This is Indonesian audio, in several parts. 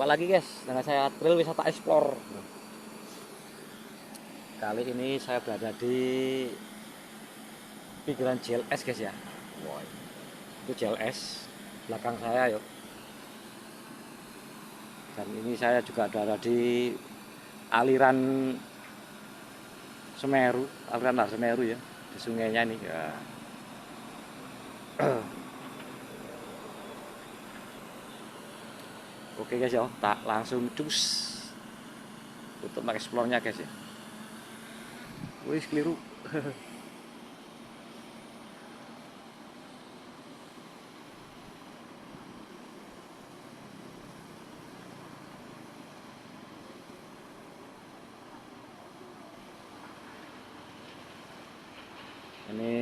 Jumpa lagi guys dengan saya Trail Wisata Explore. Kali ini saya berada di pinggiran JLS guys ya. Wah, itu JLS belakang saya yuk. Dan ini saya juga ada di aliran Semeru, aliran Lahar Semeru ya, di sungainya nih ya. Oke guys ya, tak langsung cus untuk mengeksplornya guys ya. Wih, keliru. Ini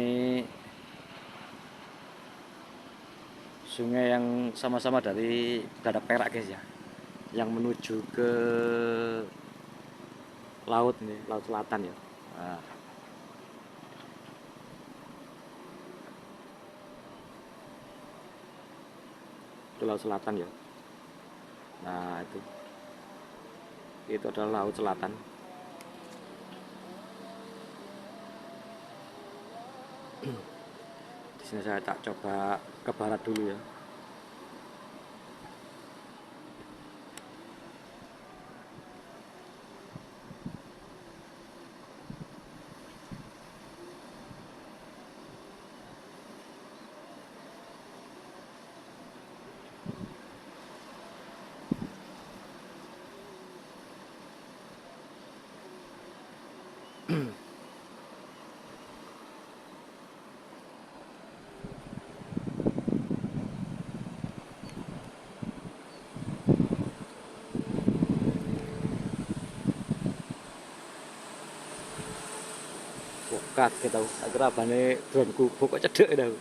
sungai yang sama-sama dari Dadap Perak guys ya, yang menuju ke laut nih, laut selatan ya. Nah, itu laut selatan ya. Nah itu adalah laut selatan. Di sini saya tak coba ke barat dulu ya. Kaget tau, akhirnya abane drone ku kok cedek tau.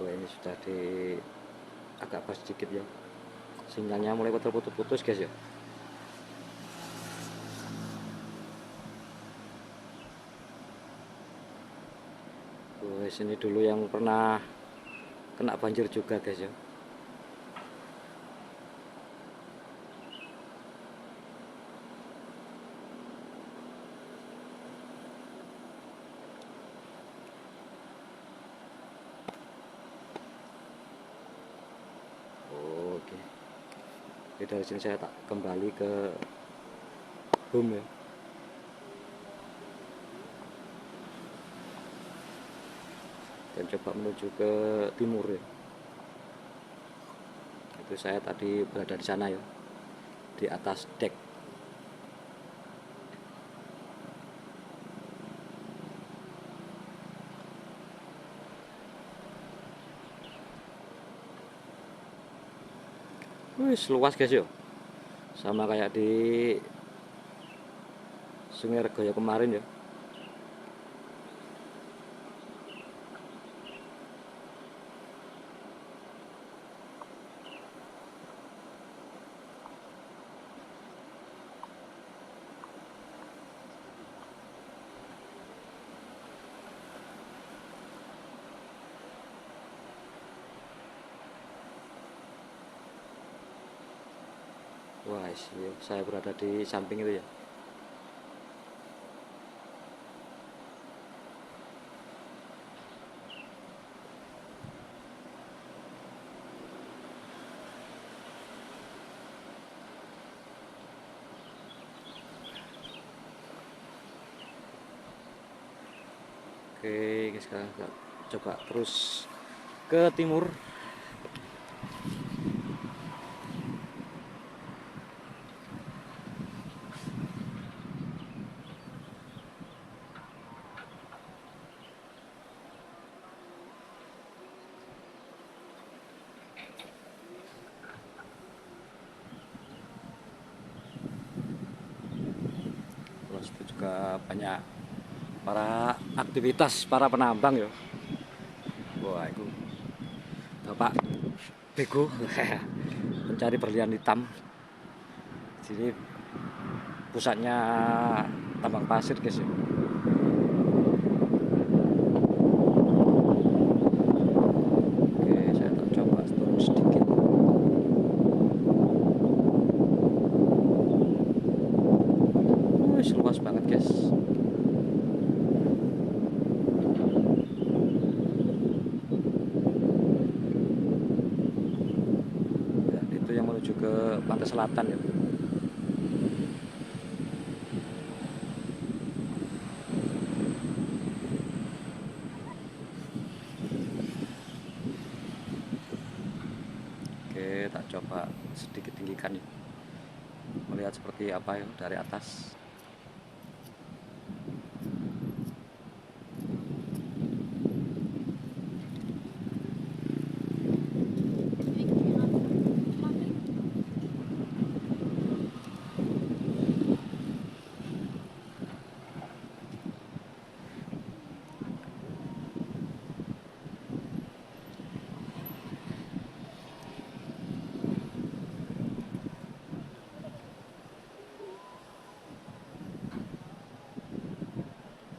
Wah, ini sudah di agak pas sedikit ya. Sinyalnya mulai putus-putus guys ya. Wah, sini dulu yang pernah kena banjir juga guys ya. Oke. Jadi dari sini saya tak kembali ke home ya. Dan coba menuju ke timur ya. Itu saya tadi berada di sana ya, di atas dek. Wih, luas guys yo, sama kayak di Sungai Regoyo kemarin ya. Wah, saya berada di samping itu ya. Oke, sekarang kita coba terus ke timur. Terus juga banyak aktivitas para penambang ya. Wah, itu Bapak Bego mencari berlian hitam. Sini pusatnya tambang pasir guys ya. Oke, saya tak coba turun sedikit. Wih, luas banget guys. Dan itu yang menuju ke pantai selatan ya. Oke, tak coba sedikit tinggikan ya, melihat seperti apa ya dari atas.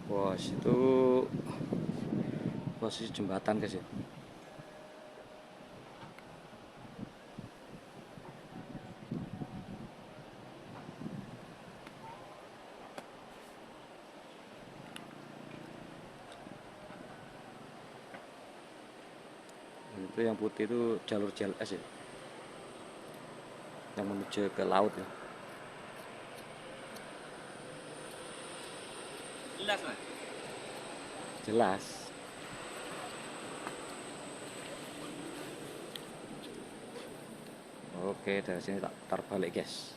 Wah, situ posisi jembatan guys ya. Itu yang putih itu jalur JLS ya, yang menuju ke laut ya. Jelas Mas. Jelas. Oke, dari sini tak putar balik guys.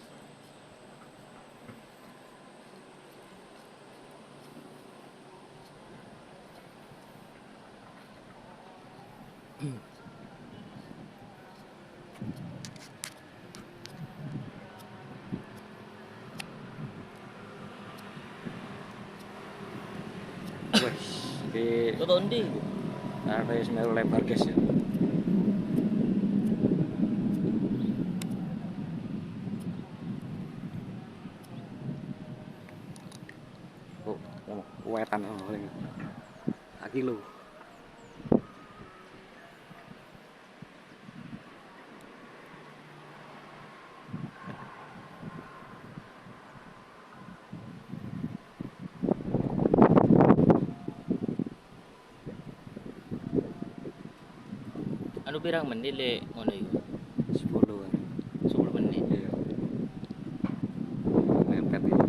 Wih, di Totondi. area Semeru lebar guys ya. Wetan lagi lo. Anu pirang menit le ngono iku? 10 an. 10 menit. Iya. Mepet ini.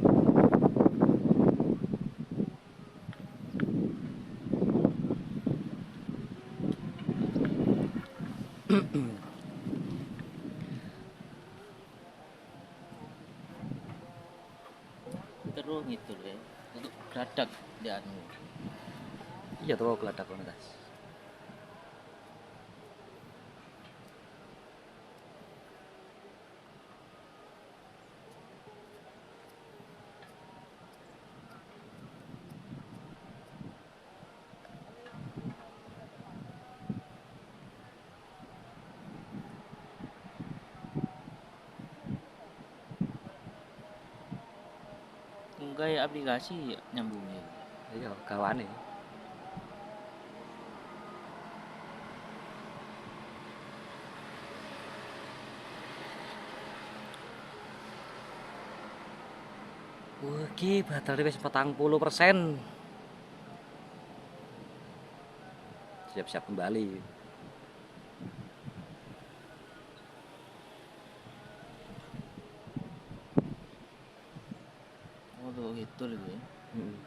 Terus gitu le. Untuk gradak di anu. Iya tuh geladak guys. Gawe aplikasi nyambungnya. Iya, kawane. Wah, iki baterai wis 40%. Siap-siap kembali. Oh, tuh gitu lho ya. Hmm.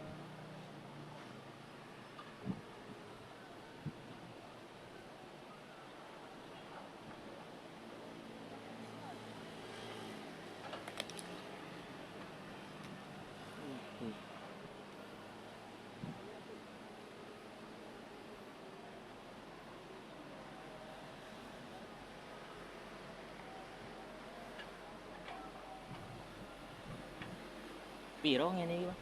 Piro ngene iki, Pak?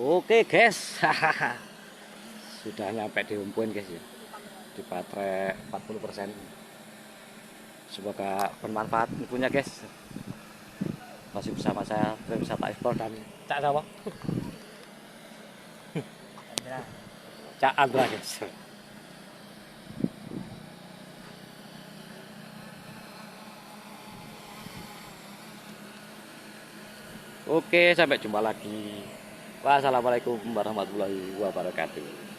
Oke guys, sudah nyampe di Humpuin guys ya, di baterai 40%. Semoga bermanfaat infonya guys. Masih bersama saya Wisata Explore dan Cak Sawo. Cak Andra guys. Oke, sampai jumpa lagi. Wassalamualaikum warahmatullahi wabarakatuh.